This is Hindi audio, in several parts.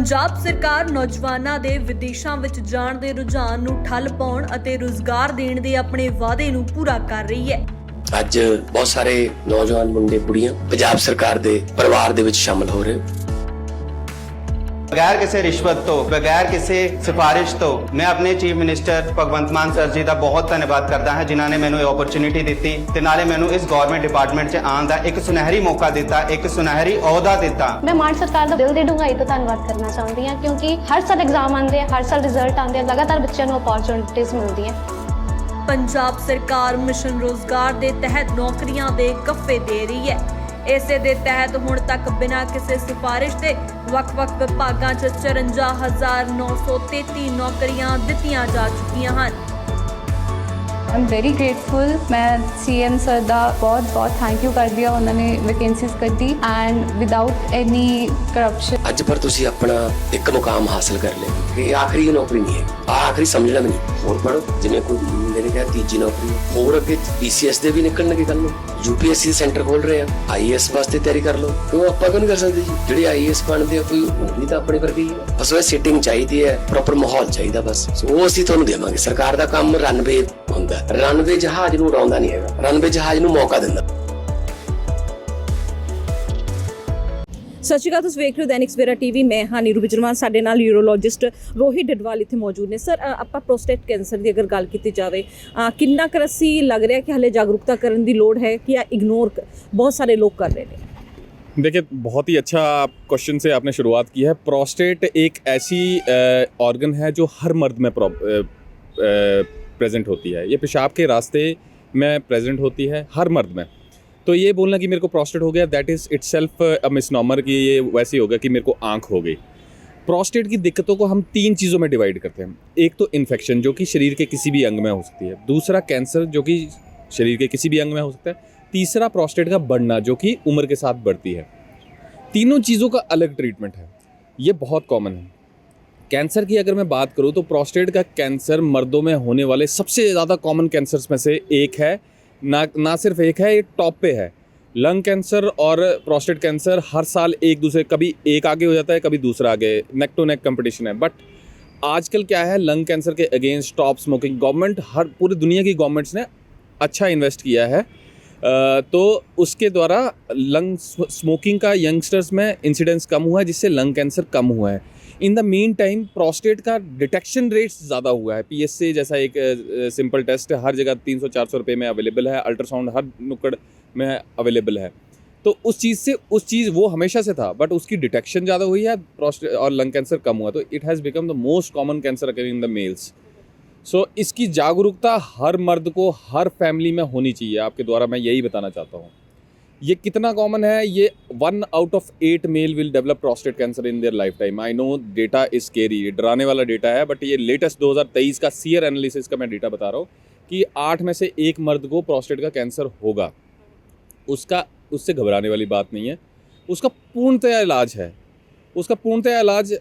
ਪੰਜਾਬ ਸਰਕਾਰ ਨੌਜਵਾਨਾਂ ਦੇ ਵਿਦੇਸ਼ਾਂ ਵਿੱਚ ਜਾਣ ਦੇ ਰੁਝਾਨ ਨੂੰ ਠੱਲ ਪਾਉਣ ਅਤੇ ਰੁਜ਼ਗਾਰ ਦੇਣ ਦੇ ਆਪਣੇ ਵਾਅਦੇ ਨੂੰ ਪੂਰਾ ਕਰ ਰਹੀ ਹੈ। ਅੱਜ ਬਹੁਤ ਸਾਰੇ ਨੌਜਵਾਨ ਮੁੰਡੇ ਕੁੜੀਆਂ ਪੰਜਾਬ ਸਰਕਾਰ ਦੇ ਪਰਿਵਾਰ ਦੇ ਵਿੱਚ ਸ਼ਾਮਲ ਹੋ ਰਹੇ। बगैर किसी रिश्वत तो बगैर किसी सिफारिश तो मैं अपने चीफ मिनिस्टर भगवंत मान सर जी का बहुत धन्यवाद करता है जिन्होंने मैंने अपॉर्चुनिटी दी ते नाले मैंने इस गवर्नमेंट डिपार्टमेंट च आने का एक सुनहरी मौका दिता, एक सुनहरी अहुदा दिता। मैं मान सरकार का दिल की डूंघाई तो धन्यवाद करना चाहती हूँ क्योंकि हर साल एग्जाम आते हैं, हर साल रिजल्ट आते हैं, लगातार बच्चों को अपॉर्चुनिटीज मिलती हैं। पंजाब सरकार मिशन रोजगार के तहत नौकरियां दे गफ्फे दे रही है। इसे दे तहत हुण तक बिना किसी सिफारिश के ਵੱਖ-ਵੱਖ विभागों 54,933 नौकरियां दित्तियां जा चुकियां हैं। I am very grateful. मैं CM सर का बहुत बहुत थैंक यू कर दिया, उन्होंने वैकेंसीज कटी एंड विदाउट एनी करप्शन। ਅੱਜ ਪਰ ਤੁਸੀਂ ਆਪਣਾ ਇੱਕ ਮੁਕਾਮ ਹਾਸਲ ਕਰ ਲਿਆ। ਇਹ ਆਖਰੀ ਨੌਕਰੀ ਨਹੀਂ ਹੈ, ਆਖਰੀ ਸਮਝਣਾ ਵੀ ਨਹੀਂ। ਹੋਰ ਪੜੋ, ਜਿਵੇਂ ਕੋਈ ਮੇਰੇ ਕਿਹਾ ਤੀਜੀ ਨੌਕਰੀ ਹੋਰ ਅੱਗੇ BCS ਦੇ ਵੀ ਨਿਕਲਣਗੇ ਕੱਲ ਨੂੰ। UPSC ਸੈਂਟਰ ਖੋਲ ਰਹੇ ਆ, IAS ਵਾਸਤੇ ਤਿਆਰੀ ਕਰ ਲਓ। ਕਿਉਂ ਆਪਾਂ ਕਿਉਂ ਨਹੀਂ ਕਰ ਸਕਦੇ ਜੀ? ਜਿਹੜੇ IAS ਬਣਦੇ ਆ ਕੋਈ ਵੀ ਤਾਂ ਆਪਣੇ ਵਰਗੇ ਹੀ ਆ। ਬਸ ਉਹ ਸਿਟਿੰਗ ਚਾਹੀਦੀ ਹੈ, ਪ੍ਰੋਪਰ ਮਾਹੌਲ ਚਾਹੀਦਾ ਬਸ। ਉਹ ਅਸੀਂ ਤੁਹਾਨੂੰ ਦੇਵਾਂਗੇ। ਸਰਕਾਰ ਦਾ ਕੰਮ ਰਨਵੇ ਹੁੰਦਾ, ਰਨਵੇ ਜਹਾਜ਼ ਨੂੰ ਉਡਾਉਂਦਾ ਨਹੀਂ ਹੈਗਾ, ਰਨਵੇ ਜਹਾਜ਼ ਨੂੰ ਮੌਕਾ ਦਿੰਦਾ। ਸਤਿ ਸ਼੍ਰੀ ਅਕਾਲ, ਤੁਸੀਂ ਵੇਖ ਰਹੇ ਹੋ ਦੈਨਿਕ ਸਵੇਰਾ TV। ਮੈਂ ਹਾਂ ਨੀਰੂ ਵਿਜਰਮਾਨ। ਸਾਡੇ ਨਾਲ ਯੂਰੋਲੋਜਿਸਟ ਰੋਹਿਤ ਡਡਵਾਲ ਇੱਥੇ ਮੌਜੂਦ ਨੇ। ਸਰ, ਆਪਾਂ ਪ੍ਰੋਸਟੇਟ ਕੈਂਸਰ ਦੀ ਅਗਰ ਗੱਲ ਕੀਤੀ ਜਾਵੇ, ਕਿੰਨਾ ਕੁ ਅਸੀਂ ਲੱਗ ਰਿਹਾ ਕਿ ਹਲੇ ਜਾਗਰੂਕਤਾ ਕਰਨ ਦੀ ਲੋੜ है कि इग्नोर बहुत सारे लोग कर रहे हैं? देखिए, बहुत ही अच्छा क्वेश्चन से आपने शुरुआत की है। प्रोस्टेट एक ऐसी ऑर्गन है जो हर मर्द में प्रेजेंट होती है। ये पेशाब के रास्ते में प्रेजेंट होती है हर मर्द में। तो ये बोलना कि मेरे को प्रोस्टेट हो गया, दैट इज़ इटसेल्फ अ मिसनॉमर कि ये वैसे ही होगा कि मेरे को आँख हो गई। प्रोस्टेट की दिक्कतों को हम 3 चीज़ों में डिवाइड करते हैं। एक तो इन्फेक्शन जो कि शरीर के किसी भी अंग में हो सकती है, दूसरा कैंसर जो कि शरीर के किसी भी अंग में हो सकता है, तीसरा प्रोस्टेट का बढ़ना जो कि उम्र के साथ बढ़ती है। तीनों चीज़ों का अलग ट्रीटमेंट है, ये बहुत कॉमन है। कैंसर की अगर मैं बात करूँ तो प्रोस्टेट का कैंसर मर्दों में होने वाले सबसे ज़्यादा कॉमन कैंसर्स में से एक है। ना सिर्फ एक है, ये टॉप पे है। लंग कैंसर और प्रोस्टेट कैंसर हर साल एक दूसरे, कभी एक आगे हो जाता है, कभी दूसरा आगे, नेक टू नेक कंपटीशन है। बट आजकल क्या है, लंग कैंसर के अगेंस्ट स्टॉप स्मोकिंग, गवर्नमेंट हर पूरी दुनिया की गवर्नमेंट्स ने अच्छा इन्वेस्ट किया है। तो उसके द्वारा लंग स्मोकिंग का यंगस्टर्स में इंसिडेंस कम हुआ है, जिससे लंग कैंसर कम हुआ है। In the mean time prostate का डिटेक्शन रेट्स ज़्यादा हुआ है। PSA जैसा एक सिंपल टेस्ट हर जगह 300-400 रुपये में अवेलेबल है, अल्ट्रासाउंड हर नुक्कड़ में अवेलेबल है। तो उस चीज़ वो हमेशा से था, बट उसकी डिटेक्शन ज़्यादा हुई है, प्रोस्टेट और लंग कैंसर कम हुआ। तो it has become the most common cancer occurring in the males. So इसकी जागरूकता हर मर्द को, हर फैमिली में होनी चाहिए। आपके द्वारा मैं यही बताना चाहता हूँ। ये कितना कॉमन है, ये 1 out of 8 male will develop prostate cancer in their lifetime. I know data is scary, ये डराने वाला डेटा है, बट ये लेटेस्ट 2023 का सीयर एनालिसिस का मैं डेटा बता रहा हूँ कि 8 में से 1 मर्द को प्रोस्टेट का कैंसर होगा। उससे घबराने वाली बात नहीं है। उसका पूर्णतया इलाज है। उसका पूर्णतया इलाज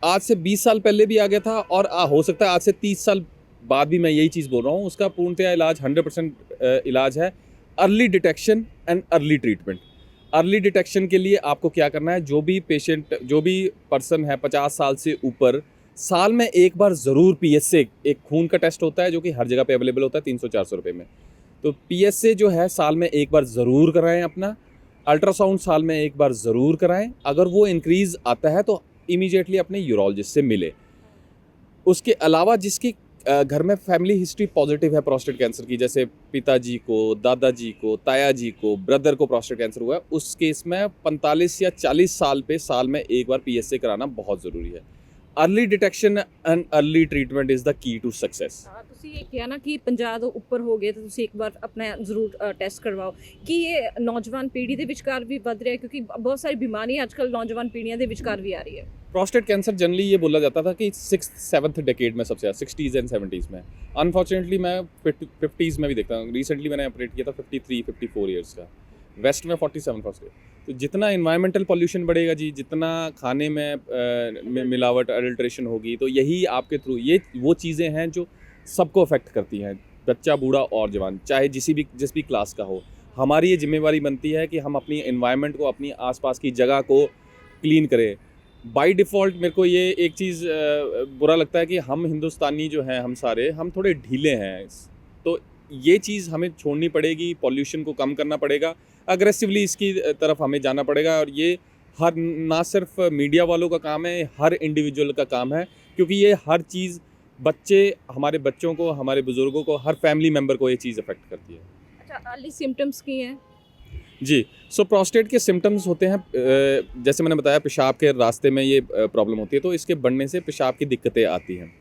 आज से 20 साल पहले भी आ गया था, और हो सकता है आज से 30 साल बाद भी मैं यही चीज़ बोल रहा हूँ। उसका पूर्णतया इलाज 100% इलाज है। Early detection and early treatment. Early detection के लिए आपको क्या करना है, जो भी पेशेंट, जो भी पर्सन है 50 साल से ऊपर, साल में एक बार ज़रूर PSA, एक खून का टेस्ट होता है जो कि हर जगह पे अवेलेबल होता है 300-400 रुपये में। तो PSA जो है साल में एक बार ज़रूर कराएं अपना। अल्ट्रासाउंड साल में एक बार ज़रूर कराएं। अगर वो इंक्रीज़ आता है तो इमीडिएटली अपने यूरोलॉजिस्ट से मिले। उसके अलावा जिसकी घर में फैमिली हिस्ट्री पॉजिटिव है प्रोस्टेट कैंसर की, जैसे पिताजी को, दादाजी को, ताया जी को, ब्रदर को प्रोस्टेट कैंसर हुआ है, उस केस में 45 या 40 साल पे साल में एक बार PSA कराना बहुत ज़रूरी है। Early detection and early treatment is the key to success. ਤੁਸੀਂ ਇਹ ਕਿਹਾ ਨਾ ਕਿ 50 ਤੋਂ ਉੱਪਰ ਹੋ ਗਏ ਤਾਂ ਤੁਸੀਂ ਇੱਕ ਵਾਰ ਆਪਣਾ ਜ਼ਰੂਰ ਟੈਸਟ ਕਰਵਾਓ। ਕਿ ਇਹ ਨੌਜਵਾਨ ਪੀੜ੍ਹੀ ਦੇ ਵਿਚਕਾਰ ਵੀ ਵੱਧ ਰਿਹਾ, क्योंकि बहुत सारी बीमारियां आजकल नौजवान पीढ़ियां ਦੇ ਵਿਚਕਾਰ भी आ रही है। प्रोस्टेट कैंसर जनरली ये बोला जाता था कि 6th-7th डेकेड में सबसे ज़्यादा, 60s एंड 70s में। अनफॉर्चुनेटली मैं 50s में भी देखता हूँ। रिसेंटली मैंने ऑपरेट किया था 53-54 ईयर्स का, वेस्ट में 47 फर्स्ट। तो जितना इन्वायरमेंटल पॉल्यूशन बढ़ेगा जी, जितना खाने में मिलावट, अडल्ट्रेशन होगी, तो यही आपके थ्रू, ये वो चीज़ें हैं जो सबको अफेक्ट करती हैं, बच्चा, बूढ़ा और जवान, चाहे जिस भी क्लास का हो। हमारी ये जिम्मेवारी बनती है कि हम अपनी इन्वायरमेंट को, अपनी आसपास की जगह को क्लीन करें। बाय डिफ़ॉल्ट मेरे को ये एक चीज़ बुरा लगता है कि हम हिंदुस्तानी जो हैं, हम सारे हम थोड़े ढीले हैं। तो ये चीज़ हमें छोड़नी पड़ेगी, पॉल्यूशन को कम करना पड़ेगा, अग्रेसिवली इसकी तरफ हमें जाना पड़ेगा। और ये हर ना सिर्फ मीडिया वालों का काम है, हर इंडिविजुअल का काम है, क्योंकि ये हर चीज़ बच्चे, हमारे बच्चों को, हमारे बुज़ुर्गों को, हर फैमिली मेम्बर को ये चीज़ अफेक्ट करती है। अच्छा, अर्ली सिम्टम्स की हैं? जी, सो प्रोस्टेट के सिम्टम्स होते हैं, जैसे मैंने बताया, पेशाब के रास्ते में ये प्रॉब्लम होती है, तो इसके बढ़ने से पेशाब की दिक्कतें आती हैं।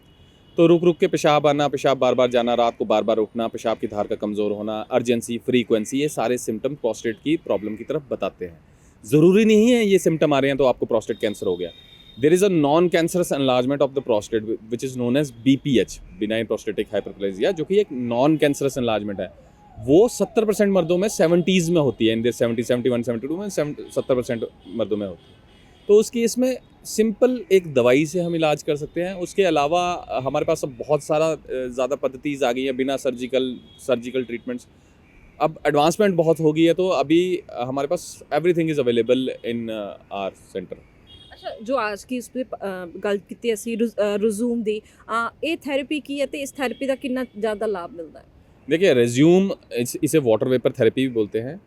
तो रुक रुक के पेशाब आना, पेशाब बार बार जाना, रात को बार बार उठना, पेशाब की धार का कमज़ोर होना, अर्जेंसी, फ्रीक्वेंसी, ये सारे सिम्टम प्रोस्टेट की प्रॉब्लम की तरफ बताते हैं। ज़रूरी नहीं है ये सिम्टम आ रहे हैं तो आपको प्रोस्टेट कैंसर हो गया। There is a non cancerous enlargement of the prostate which is known as BPH, benign prostatic hyperplasia, जो कि एक नॉन कैंसरस एनलार्जमेंट है। वो 70% मर्दों में 70s में होती है, इन दिस 70, 71, 72 में 70% मर्दों में होती है। तो उसकी इसमें सिंपल एक दवाई से हम इलाज कर सकते हैं। उसके अलावा हमारे पास अब बहुत सारा ज़्यादा पद्धतिज़ आ गई हैं, बिना सर्जिकल ट्रीटमेंट्स। अब एडवांसमेंट बहुत हो गई है, तो अभी हमारे पास everything is available in our centre. अच्छा, जो आज की उस पर गल की असी रिज्यूम दी ये थेरेपी की है, तो इस थेरेपी का कितना ज़्यादा लाभ मिलता है? देखिए, रेज्यूम इसे वाटर वेपर थेरेपी भी बोलते हैं।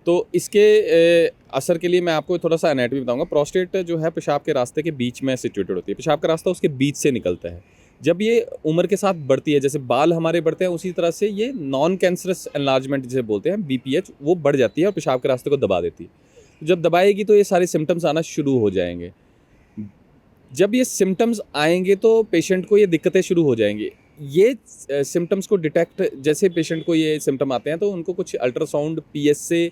तो इसके असर के लिए मैं आपको थोड़ा सा एनाटॉमी बताऊंगा। प्रोस्टेट जो है पेशाब के रास्ते के बीच में सिचुएटेड होती है। पेशाब का रास्ता उसके बीच से निकलता है। जब ये उम्र के साथ बढ़ती है, जैसे बाल हमारे बढ़ते हैं, उसी तरह से ये नॉन कैंसरस एनलार्जमेंट जिसे बोलते हैं, BPH, वो बढ़ जाती है और पेशाब के रास्ते को दबा देती है। जब दबाएगी तो ये सारे सिम्टम्स आना शुरू हो जाएंगे। जब ये सिम्टम्स आएंगे तो पेशेंट को ये दिक्कतें शुरू हो जाएंगी। ये सिम्टम्स को डिटेक्ट, जैसे पेशेंट को ये सिम्टम आते हैं तो उनको कुछ अल्ट्रासाउंड, PSA,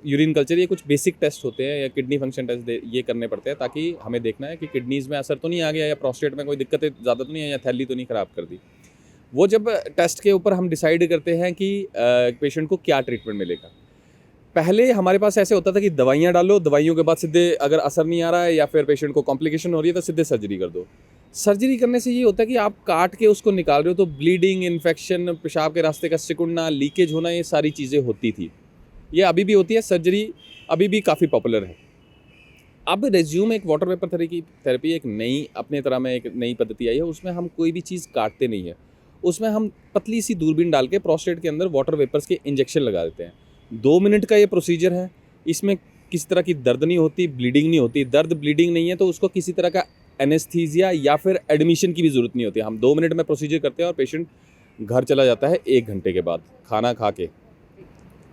यूरिन कल्चर, ये कुछ बेसिक टेस्ट होते हैं, या किडनी फंक्शन टेस्ट ये करने पड़ते हैं, ताकि हमें देखना है कि किडनीज़ में असर तो नहीं आ गया, या प्रोस्टेट में कोई दिक्कतें ज़्यादा तो नहीं है, या थैली तो नहीं ख़राब कर दी। वो जब टेस्ट के ऊपर हम डिसाइड करते हैं कि पेशेंट को क्या ट्रीटमेंट मिलेगा। पहले हमारे पास ऐसे होता था कि दवाइयाँ डालो, दवाइयों के बाद सीधे अगर असर नहीं आ रहा है या फिर पेशेंट को कॉम्प्लिकेशन हो रही है तो सीधे सर्जरी कर दो। सर्जरी करने से ये होता है कि आप काट के उसको निकाल रहे हो, तो ब्लीडिंग, इन्फेक्शन, पेशाब के रास्ते का सिकुड़ना, लीकेज होना, ये सारी चीज़ें होती थी। ये अभी भी होती है। सर्जरी अभी भी काफ़ी पॉपुलर है। अब रेज्यूम एक वाटर वेपर थेरेपी एक नई, अपने तरह में एक नई पद्धति आई है। उसमें हम कोई भी चीज़ काटते नहीं है, उसमें हम पतली सी दूरबीन डाल के प्रोस्टेट के अंदर वाटर वेपर्स के इंजेक्शन लगा देते हैं। 2 मिनट का ये प्रोसीजर है। इसमें किसी तरह की दर्द नहीं होती, ब्लीडिंग नहीं होती। दर्द ब्लीडिंग नहीं है तो उसको किसी तरह का एनेस्थीसिया या फिर एडमिशन की भी ज़रूरत नहीं होती। हम 2 मिनट में प्रोसीजर करते हैं और पेशेंट घर चला जाता है 1 घंटे के बाद खाना खा के।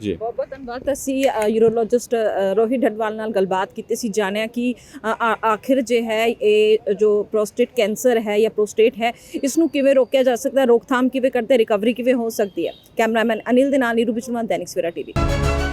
जी, बहुत बहुत धन्यवाद। असी यूरोलॉजिस्ट रोहित ढडवाल नाल गलबात की सी, जानिया कि आखिर जो है ये जो प्रोस्टेट कैंसर है या प्रोस्टेट है, इसनूं किवें रोकिया जा सकता है, रोकथाम किवें करते, रिकवरी किवें हो सकती है। कैमरामैन अनिल दे नाल नीरू बिचलवान, दैनिक सवेरा TV।